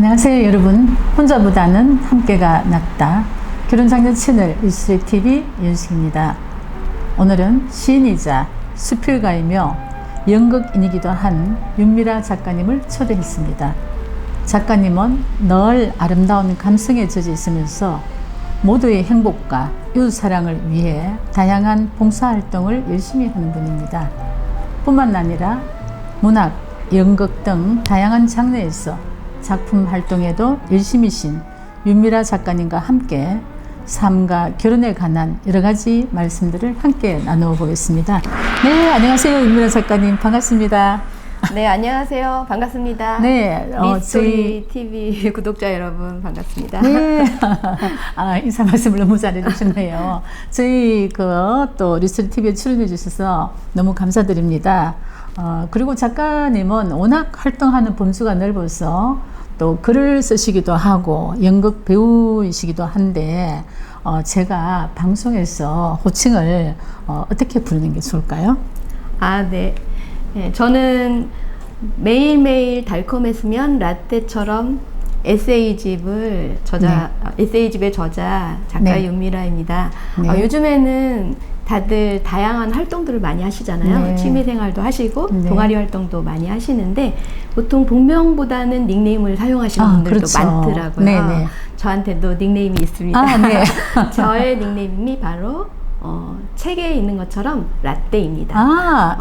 안녕하세요 여러분. 혼자보다는 함께가 낫다. 결혼장려 채널 이수레TV 윤식입니다. 오늘은 시인이자 수필가이며 연극인이기도 한 윤미라 작가님을 초대했습니다. 작가님은 늘 아름다운 감성에 젖어 있으면서 모두의 행복과 이웃사랑을 위해 다양한 봉사활동을 열심히 하는 분입니다. 뿐만 아니라 문학, 연극 등 다양한 장르에서 작품 활동에도 열심이신 윤미라 작가님과 함께 삶과 결혼에 관한 여러 가지 말씀들을 함께 나누어 보겠습니다. 네, 안녕하세요. 윤미라 작가님 반갑습니다. 네, 안녕하세요. 반갑습니다. 네, 리스토리 TV 구독자 여러분 반갑습니다. 네, 인사 말씀을 너무 잘해주셨네요. 저희 또 리스토리 TV에 출연해 주셔서 너무 감사드립니다. 그리고 작가님은 워낙 활동하는 범주가 넓어서 또 글을 쓰시기도 하고 연극 배우이시기도 한데 제가 방송에서 호칭을 어떻게 부르는 게 좋을까요? 네. 네, 저는 매일매일 달콤했으면 라떼처럼 에세이집의 저자 작가 네. 윤미라입니다. 네. 요즘에는 다들 다양한 활동들을 많이 하시잖아요. 네. 취미생활도 하시고 네. 동아리 활동도 많이 하시는데 보통 본명보다는 닉네임을 사용하시는 분들도 그렇죠. 많더라고요. 네네. 저한테도 닉네임이 있습니다. 네. 저의 닉네임이 바로 책에 있는 것처럼 라떼입니다.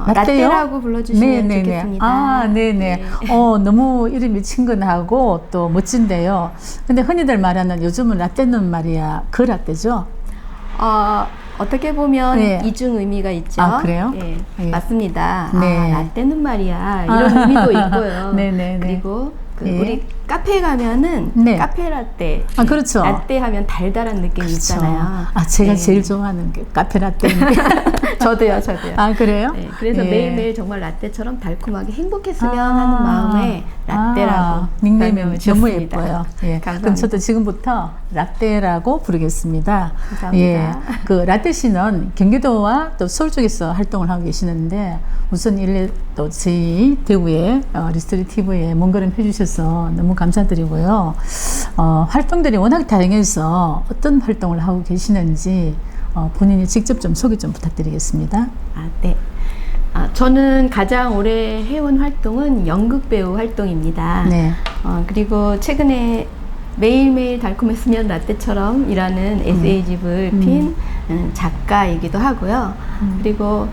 라떼요? 라떼라고 불러주시면 네네네. 좋겠습니다. 네네. 네. 너무 이름이 친근하고 또 멋진데요. 근데 흔히들 말하는 요즘은 라떼는 말이야, 그 라떼죠? 어떻게 보면 네. 이중 의미가 있죠. 그래요? 네, 네. 맞습니다. 네. 라떼는 말이야 이런 의미도 있고요. 네네네. 그리고 네. 우리 카페에 가면은 네. 카페 라떼. 그렇죠. 라떼 하면 달달한 느낌이 그렇죠. 있잖아요. 제가 네. 제일 좋아하는 게 카페 라떼인데. 저도요. 그래요? 네, 그래서 예. 매일매일 정말 라떼처럼 달콤하게 행복했으면 하는 마음에 라떼라고 닉네임이 별명을 너무 지었습니다. 예뻐요. 예. 감사합니다. 그럼 저도 지금부터 라떼라고 부르겠습니다. 감사합니다. 예. 라떼 씨는 경기도와 또 서울 쪽에서 활동을 하고 계시는데 우선 또 저희 대구의 리스토리 TV에 먼 걸음 해주셔서 너무 감사드리고요. 활동들이 워낙 다양해서 어떤 활동을 하고 계시는지 본인이 직접 좀 소개 좀 부탁드리겠습니다. 네. 저는 가장 오래 해온 활동은 연극 배우 활동입니다. 네. 그리고 최근에 매일매일 달콤했으면 라떼처럼 이라는 에세이집을 핀 작가이기도 하고요. 그리고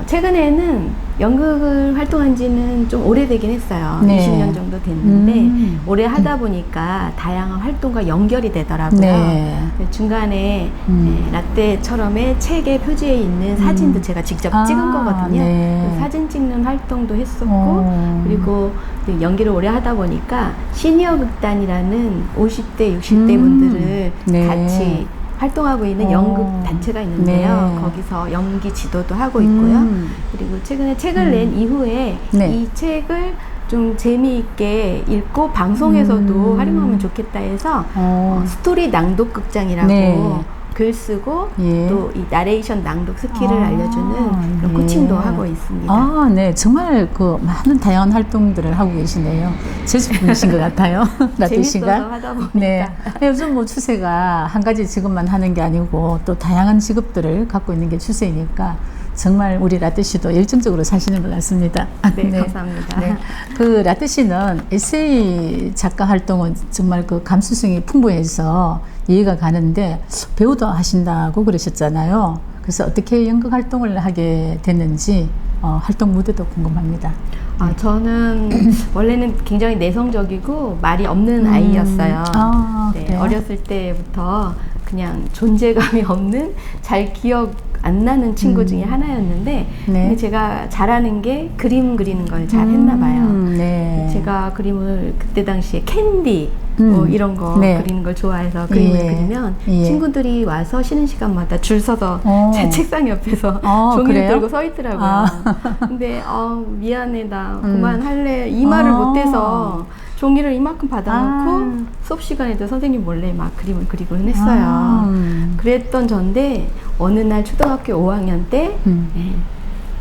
최근에는 연극을 활동한 지는 좀 오래되긴 했어요. 네. 20년 정도 됐는데 오래 하다 보니까 다양한 활동과 연결이 되더라고요. 네. 중간에 라떼처럼의 책의 표지에 있는 사진도 제가 직접 찍은 거거든요. 네. 그 사진 찍는 활동도 했었고 그리고 연기를 오래 하다 보니까 시니어 극단이라는 50대, 60대 분들을 네. 같이 활동하고 있는 연극 단체가 있는데요. 네. 거기서 연기 지도도 하고 있고요. 그리고 최근에 책을 낸 이후에 네. 이 책을 좀 재미있게 읽고 방송에서도 활용하면 좋겠다 해서 스토리 낭독 극장이라고 네. 글 쓰고 예. 또 이 나레이션 낭독 스킬을 알려주는 그런 코칭도 하고 있습니다. 네. 정말 많은 다양한 활동들을 하고 계시네요. 제주분이신 것 같아요. 라떼 씨가. 재밌어서 하다 보니까. 네. 요즘 추세가 한 가지 직업만 하는 게 아니고 또 다양한 직업들을 갖고 있는 게 추세이니까 정말 우리 라떼 씨도 열정적으로 사시는 것 같습니다. 네, 감사합니다. 네. 라떼 씨는 에세이 작가 활동은 정말 감수성이 풍부해서 이해가 가는데 배우도 하신다고 그러셨잖아요. 그래서 어떻게 연극 활동을 하게 됐는지 활동 무대도 궁금합니다. 저는 원래는 굉장히 내성적이고 말이 없는 아이였어요. 네, 어렸을 때부터 그냥 존재감이 없는 잘 기억 안 나는 친구 중에 하나였는데 네. 근데 제가 잘하는 게 그림 그리는 걸 잘 했나 봐요. 네. 제가 그림을 그때 당시에 캔디 뭐 이런 거 네. 그리는 걸 좋아해서 그림을 예. 그리면 예. 친구들이 와서 쉬는 시간마다 줄 서서 제 책상 옆에서 종이를 그래요? 들고 서 있더라고요. 근데 미안해 나 그만할래 이 말을 못해서 종이를 이만큼 받아놓고 수업 시간에도 선생님 몰래 막 그림을 그리곤 했어요. 그랬던 전데 어느 날 초등학교 5학년 때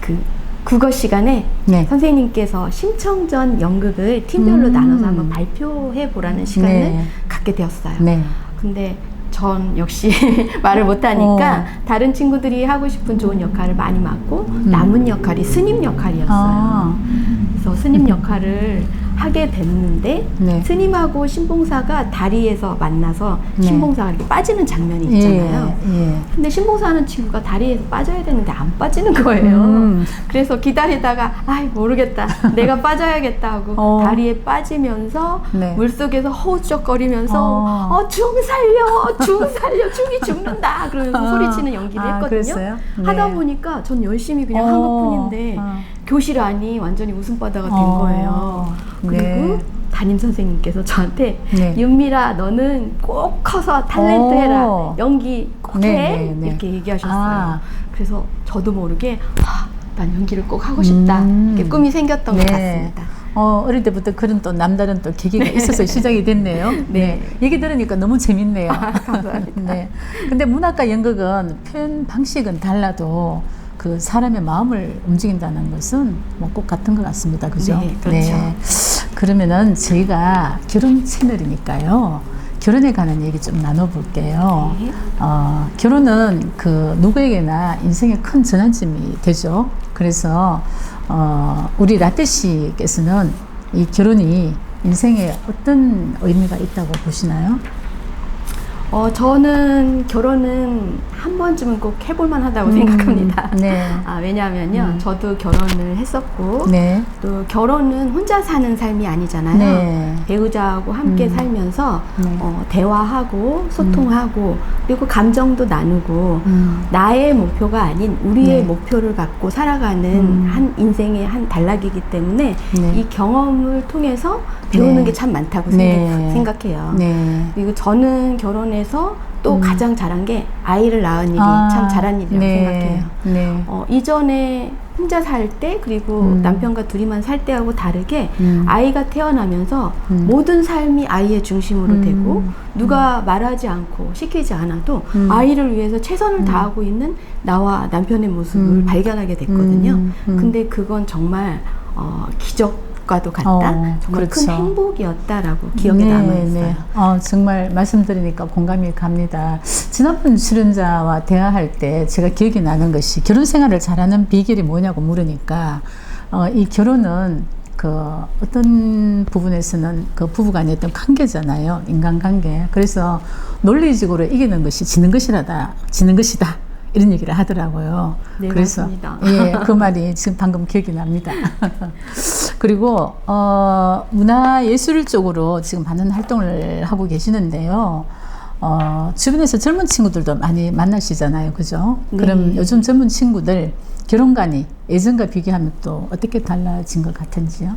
그 국어 시간에 네. 선생님께서 심청전 연극을 팀별로 나눠서 한번 발표해 보라는 시간을 네. 갖게 되었어요. 네. 근데 전 역시 말을 못하니까 다른 친구들이 하고 싶은 좋은 역할을 많이 맡고 남은 역할이 스님 역할이었어요. 그래서 스님 역할을 하게 됐는데 네. 스님하고 신봉사가 다리에서 만나서 네. 신봉사가 이렇게 빠지는 장면이 있잖아요. 예. 근데 신봉사하는 친구가 다리에서 빠져야 되는데 안 빠지는 거예요. 그래서 기다리다가 아이 모르겠다 내가 빠져야겠다 하고 다리에 빠지면서 네. 물속에서 허우적거리면서 중 살려 중이 죽는다 그러면서 소리치는 연기를 했거든요. 그랬어요? 네. 하다 보니까 전 열심히 그냥 한 것뿐인데 교실 안이 완전히 웃음바다가 된 거예요. 그리고 네. 담임 선생님께서 저한테 네. 윤미라 너는 꼭 커서 탤런트 해라 연기 꼭 해 네, 네. 이렇게 얘기하셨어요. 그래서 저도 모르게 난 연기를 꼭 하고 싶다 이렇게 꿈이 생겼던 것 같습니다. 어릴 때부터 그런 또 남다른 또 계기가 있어서 시작이 됐네요. 네. 얘기 들으니까 너무 재밌네요. 감사합니다. 네. 근데 문학과 연극은 표현 방식은 달라도 그 사람의 마음을 움직인다는 것은 뭐 꼭 같은 것 같습니다. 그죠? 네, 그렇죠. 그러면은 저희가 결혼 채널이니까요. 결혼에 관한 얘기 좀 나눠볼게요. 네. 결혼은 그 누구에게나 인생의 큰 전환점이 되죠. 그래서 우리 라떼 씨께서는 이 결혼이 인생에 어떤 의미가 있다고 보시나요? 저는 결혼은 한 번쯤은 꼭 해볼만 하다고 생각합니다. 네. 왜냐하면요, 저도 결혼을 했었고, 네. 또 결혼은 혼자 사는 삶이 아니잖아요. 네. 배우자하고 함께 살면서 네. 대화하고 소통하고 그리고 감정도 나누고 나의 목표가 아닌 우리의 네. 목표를 갖고 살아가는 한 인생의 한 단락이기 때문에 네. 이 경험을 통해서 배우는 네. 게 참 많다고 네. 생각해요. 네. 그리고 저는 결혼해서 또 가장 잘한 게 아이를 낳은 일이 참 잘한 일이라고 생각해요. 네. 이전에 혼자 살 때 그리고 남편과 둘이만 살 때하고 다르게 아이가 태어나면서 모든 삶이 아이의 중심으로 되고 누가 말하지 않고 시키지 않아도 아이를 위해서 최선을 다하고 있는 나와 남편의 모습을 발견하게 됐거든요. 근데 그건 정말 기적과도 같다. 정말 그렇죠. 큰 행복이었다라고 기억에 남아있어요. 정말 말씀드리니까 공감이 갑니다. 지난번 출연자와 대화할 때 제가 기억이 나는 것이 결혼 생활을 잘하는 비결이 뭐냐고 물으니까 이 결혼은 그 어떤 부분에서는 그 부부간의 어떤 관계잖아요. 인간관계. 그래서 논리적으로 이기는 것이 지는 것이다. 이런 얘기를 하더라고요. 네, 그래서 맞습니다. 그 말이 지금 방금 기억이 납니다. 그리고 문화예술 쪽으로 지금 많은 활동을 하고 계시는데요. 주변에서 젊은 친구들도 많이 만나시잖아요. 그죠? 네. 그럼 요즘 젊은 친구들 결혼관이 예전과 비교하면 또 어떻게 달라진 것 같은지요?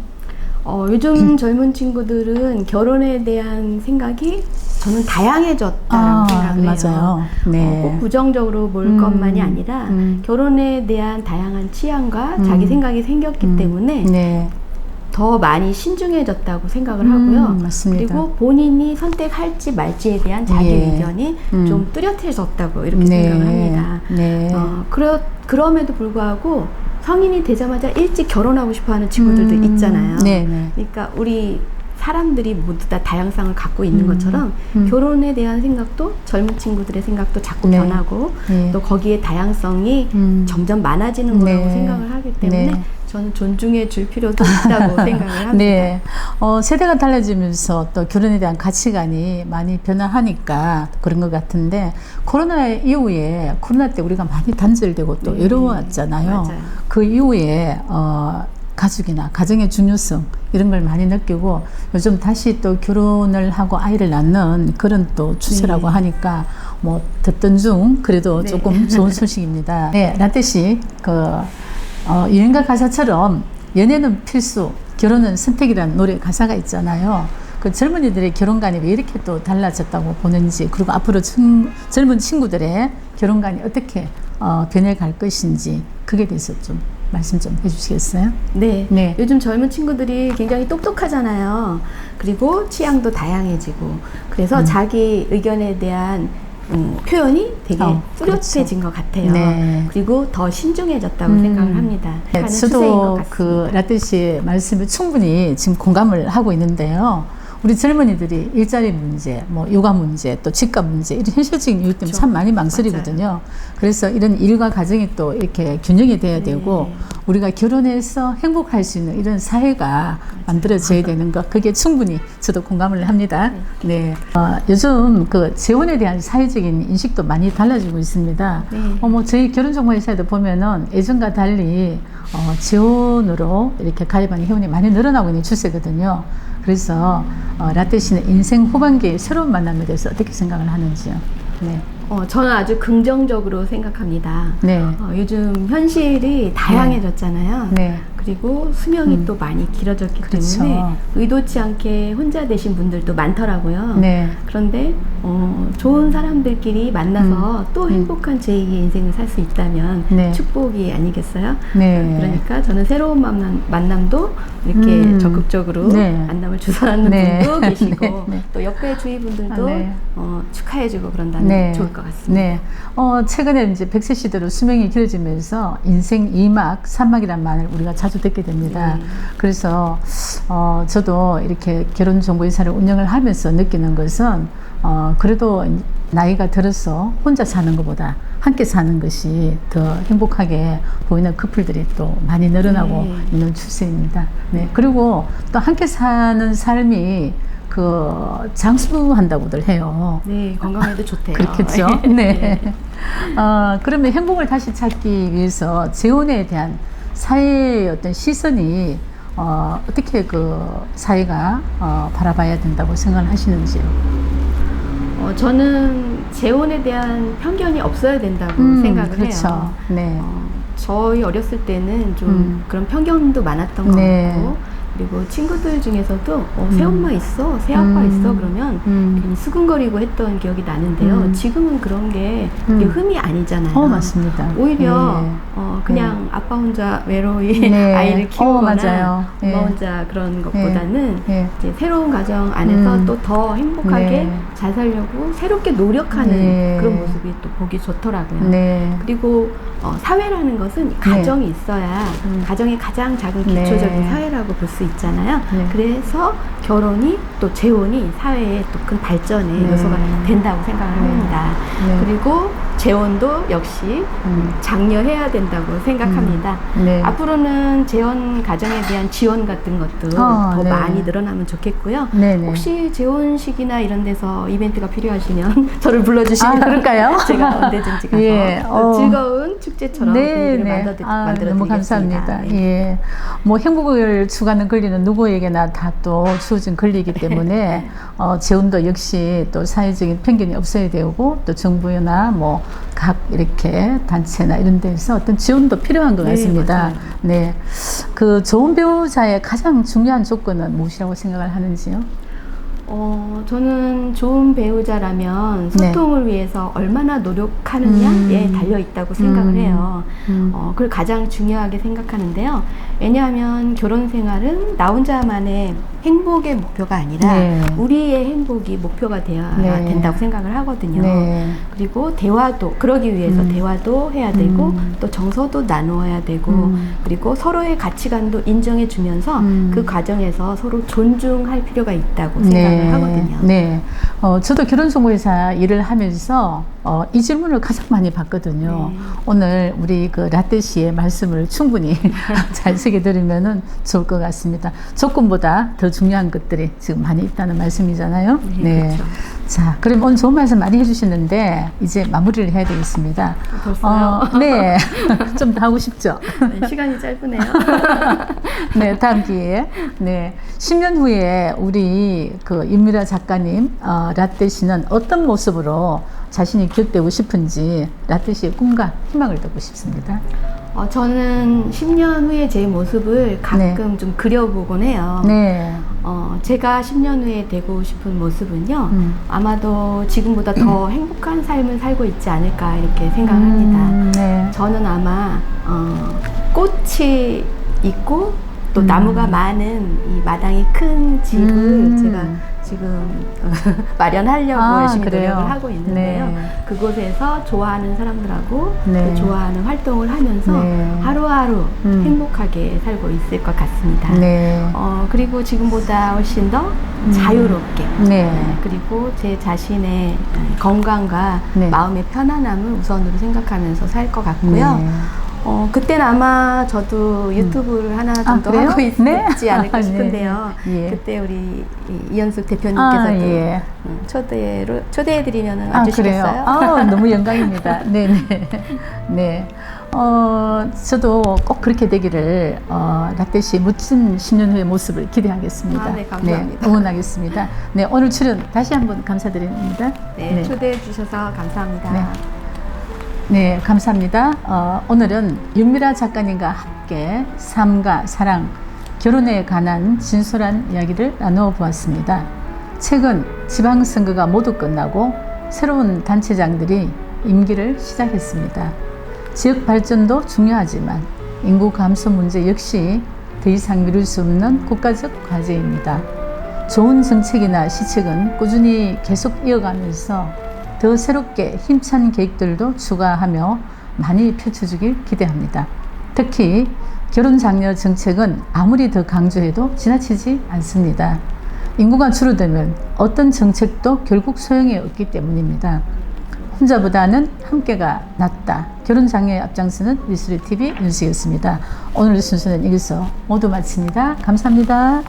요즘 젊은 친구들은 결혼에 대한 생각이 저는 다양해졌다고 생각을 해요. 맞아요. 네. 꼭 부정적으로 볼 것만이 아니라 결혼에 대한 다양한 취향과 자기 생각이 생겼기 때문에 네. 더 많이 신중해졌다고 생각을 하고요. 맞습니다. 그리고 본인이 선택할지 말지에 대한 자기 의견이 좀 뚜렷해졌다고 이렇게 생각을 합니다. 네. 그럼에도 불구하고 성인이 되자마자 일찍 결혼하고 싶어하는 친구들도 있잖아요. 네. 그러니까 우리 사람들이 모두 다 다양성을 갖고 있는 것처럼 결혼에 대한 생각도 젊은 친구들의 생각도 자꾸 네. 변하고 또 거기에 다양성이 점점 많아지는 거라고 생각을 하기 때문에 저는 존중해 줄 필요도 있다고 생각을 합니다. 네. 세대가 달라지면서 또 결혼에 대한 가치관이 많이 변화하니까 그런 것 같은데 코로나 이후에 코로나 때 우리가 많이 단절되고 또 외로웠잖아요. 맞아요. 그 이후에 가족이나 가정의 중요성 이런 걸 많이 느끼고 요즘 다시 또 결혼을 하고 아이를 낳는 그런 또 추세라고 하니까 뭐 듣던 중 그래도 조금 좋은 소식입니다. 네, 라떼 씨, 유행가 가사처럼 연애는 필수, 결혼은 선택이라는 노래 가사가 있잖아요. 그 젊은이들의 결혼관이 왜 이렇게 또 달라졌다고 보는지, 그리고 앞으로 젊은 친구들의 결혼관이 어떻게 변해갈 것인지, 그게 대해서 좀 말씀 좀 해주시겠어요? 네. 요즘 젊은 친구들이 굉장히 똑똑하잖아요. 그리고 취향도 다양해지고, 그래서 자기 의견에 대한 표현이 되게 뚜렷해진 그렇죠. 것 같아요. 네. 그리고 더 신중해졌다고 생각을 합니다. 네, 저도 그 라떼 씨의 말씀에 충분히 지금 공감을 하고 있는데요. 우리 젊은이들이 일자리 문제, 뭐 육아 문제, 또 집값 문제 이런 현실적인 이유 때문에 그렇죠. 참 많이 망설이거든요. 맞아요. 그래서 이런 일과 가정이 또 이렇게 균형이 돼야 되고 우리가 결혼해서 행복할 수 있는 이런 사회가 만들어져야 되는 것, 그게 충분히 저도 공감을 합니다. 네. 요즘 그 재혼에 대한 사회적인 인식도 많이 달라지고 있습니다. 뭐 저희 결혼정보회사에도 보면은 예전과 달리 재혼으로 이렇게 가입하는 회원이 많이 늘어나고 있는 추세거든요. 그래서 라떼 씨는 인생 후반기의 새로운 만남에 대해서 어떻게 생각을 하는지요? 네. 저는 아주 긍정적으로 생각합니다. 네. 요즘 현실이 다양해졌잖아요. 네. 그리고 수명이 또 많이 길어졌기 그렇죠. 때문에 의도치 않게 혼자 되신 분들도 많더라고요. 네. 그런데 좋은 사람들끼리 만나서 또 행복한 제2의 인생을 살 수 있다면 네. 축복이 아니겠어요? 네. 그러니까 저는 새로운 만남도 이렇게 적극적으로 네. 만남을 주선하는 네. 분도 계시고 네. 또 옆에 주위 분들도 네. 축하해주고 그런다면 네. 좋을 것 같습니다. 네. 최근에 이제 100세 시대로 수명이 길어지면서 인생 2막, 3막이란 말을 우리가 자주 듣게 됩니다. 그래서 저도 이렇게 결혼정보회사를 운영을 하면서 느끼는 것은 그래도 나이가 들어서 혼자 사는 것보다 함께 사는 것이 더 행복하게 보이는 커플들이 또 많이 늘어나고 있는 추세입니다. 네. 그리고 또 함께 사는 삶이 장수한다고들 해요. 네, 건강에도 좋대요. 그렇겠죠. 네. 그러면 행복을 다시 찾기 위해서 재혼에 대한 사회의 어떤 시선이 어떻게 그 사회가 바라봐야 된다고 생각을 하시는지요? 저는 재혼에 대한 편견이 없어야 된다고 생각을 그렇죠. 해요. 네. 저희 어렸을 때는 좀 그런 편견도 많았던 것 네. 같고, 그리고 친구들 중에서도 새엄마 있어, 새아빠 있어 그러면 괜히 수근거리고 했던 기억이 나는데요. 지금은 그런 게 그게 흠이 아니잖아요. 맞습니다. 오히려 그냥 아빠 혼자 외로이 네. 아이를 키우거나 맞아요. 엄마 혼자 그런 것보다는 네. 이제 새로운 가정 안에서 또 더 행복하게 네. 잘 살려고 새롭게 노력하는 네. 그런 모습이 또 보기 좋더라고요. 네. 그리고 사회라는 것은 가정이 있어야 가정의 가장 작은 기초적인 네. 사회라고 볼 수 있잖아요. 네. 그래서 결혼이 또 재혼이 사회의 또 큰 발전의 네. 요소가 된다고 생각을 합니다. 네. 그리고 재혼도 역시 장려해야 된다고 생각합니다. 네. 앞으로는 재혼 가정에 대한 지원 같은 것도 더 네. 많이 늘어나면 좋겠고요. 네네. 혹시 재혼식이나 이런 데서 이벤트가 필요하시면 저를 불러주시면 그럴까요? 제가 언제든지 가서 예. 즐거운 축제처럼 분위기를 만들어 너무 감사합니다. 예. 뭐 행복을 추구하는 권리는 누구에게나 다 또 주어진 권리이기 때문에 재혼도 역시 또 사회적인 편견이 없어야 되고 또 정부나 뭐 각 이렇게 단체나 이런 데서 어떤 지원도 필요한 것 같습니다. 맞아요. 네. 그 좋은 배우자의 가장 중요한 조건은 무엇이라고 생각을 하는지요? 저는 좋은 배우자라면 소통을 위해서 얼마나 노력하느냐에 달려 있다고 생각을 해요. 그걸 가장 중요하게 생각하는데요. 왜냐하면 결혼 생활은 나 혼자만의 행복의 목표가 아니라 우리의 행복이 목표가 되어야 된다고 생각을 하거든요. 그리고 대화도, 그러기 위해서 대화도 해야 되고 또 정서도 나누어야 되고 그리고 서로의 가치관도 인정해 주면서 그 과정에서 서로 존중할 필요가 있다고 생각을 하거든요. 네. 저도 결혼정보회사 일을 하면서 이 질문을 가장 많이 받거든요. 오늘 우리 그 라떼 씨의 말씀을 충분히 잘 새겨드리면은 좋을 것 같습니다. 조건보다 더 중요한 것들이 지금 많이 있다는 말씀이잖아요. 네. 그렇죠. 자, 그럼 오늘 좋은 말씀 많이 해주시는데 이제 마무리를 해야 되겠습니다. 벌써요? 네. 좀 더 하고 싶죠? 네, 시간이 짧으네요. 네, 다음 기회에. 네. 10년 후에 우리 그 윤미라 작가님, 라떼 씨는 어떤 모습으로 자신이 기억되고 싶은지 라떼 씨의 꿈과 희망을 듣고 싶습니다. 저는 10년 후에 제 모습을 가끔 좀 그려보곤 해요. 네. 제가 10년 후에 되고 싶은 모습은요, 아마도 지금보다 더 행복한 삶을 살고 있지 않을까 이렇게 생각을 합니다. 네. 저는 아마 꽃이 있고 또 나무가 많은 이 마당이 큰 집을 제가 지금 마련하려고 열심히 노력을 하고 있는데요. 네. 그곳에서 좋아하는 사람들하고 네. 또 좋아하는 활동을 하면서 네. 하루하루 행복하게 살고 있을 것 같습니다. 네. 그리고 지금보다 훨씬 더 자유롭게 네. 그리고 제 자신의 건강과 네. 마음의 편안함을 우선으로 생각하면서 살 것 같고요. 네. 그때는 아마 저도 유튜브를 하나 정도 그래요? 하고 있지 네? 않을까 네. 싶은데요. 예. 그때 우리 이현숙 대표님께서도 예. 초대해드리면 그래요? 와주시겠어요? 너무 영광입니다. 네네. 네. 저도 꼭 그렇게 되기를, 라떼 씨 멋진 10년 후의 모습을 기대하겠습니다. 네, 감사합니다. 응원하겠습니다. 네, 오늘 출연 다시 한번 감사드립니다. 네, 초대해 주셔서 감사합니다. 네. 네, 감사합니다. 오늘은 윤미라 작가님과 함께 삶과 사랑, 결혼에 관한 진솔한 이야기를 나누어 보았습니다. 최근 지방선거가 모두 끝나고 새로운 단체장들이 임기를 시작했습니다. 지역 발전도 중요하지만 인구 감소 문제 역시 더 이상 미룰 수 없는 국가적 과제입니다. 좋은 정책이나 시책은 꾸준히 계속 이어가면서 더 새롭게 힘찬 계획들도 추가하며 많이 펼쳐주길 기대합니다. 특히 결혼장려 정책은 아무리 더 강조해도 지나치지 않습니다. 인구가 줄어들면 어떤 정책도 결국 소용이 없기 때문입니다. 혼자보다는 함께가 낫다. 결혼장려에 앞장서는 리스리TV 윤수였습니다. 오늘 순서는 여기서 모두 마칩니다. 감사합니다.